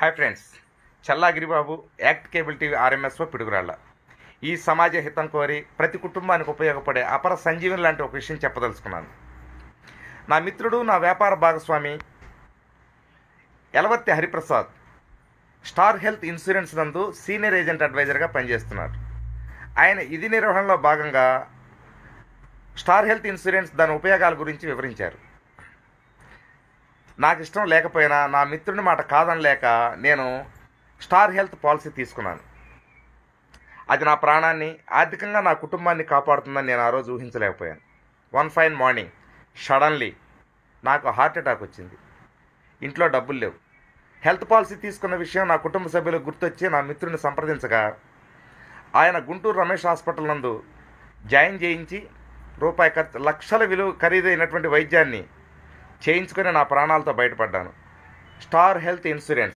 Hi friends, Challagiribabu act cable TV RMSO Piduguralla. ఈ సమాజ హితం కోరి ప్రతి కుటుంబానికి ఉపయోగపడే అపర సంజీవని లాంటి ఒక విషయం చెప్పదలుచుకున్నాను. నా మిత్రుడు, నా వ్యాపార భాగస్వామి Yalavarthi Hariprasad star health insurance నందు సీనియర్ ఏజెంట్ అడ్వైజర్గా పనిచేస్తున్నారు. ఆయన విధి నిర్వహణలో భాగంగా స్టార్ హెల్త్ ఇన్సూరెన్స్ దాని ఉపయోగాల గురించి వివరించారు. నాకు ఇష్టం లేకపోయినా నా మిత్రుని మాట కాదనలేక నేను స్టార్ హెల్త్ పాలసీ తీసుకున్నాను. అది నా ప్రాణాన్ని, ఆర్థికంగా నా కుటుంబాన్ని కాపాడుతుందని నేను ఆ రోజు ఊహించలేకపోయాను. వన్ ఫైన్ మార్నింగ్ సడన్లీ నాకు హార్ట్ అటాక్ వచ్చింది. ఇంట్లో డబ్బులు లేవు. హెల్త్ పాలసీ తీసుకున్న విషయం నా కుటుంబ సభ్యులకు గుర్తొచ్చి నా మిత్రుని సంప్రదించగా ఆయన గుంటూరు రమేష్ హాస్పిటల్ నందు జాయిన్ చేయించి లక్షల విలువ ఖరీదైనటువంటి వైద్యాన్ని చేయించుకొని నా ప్రాణాలతో బయటపడ్డాను. Star health insurance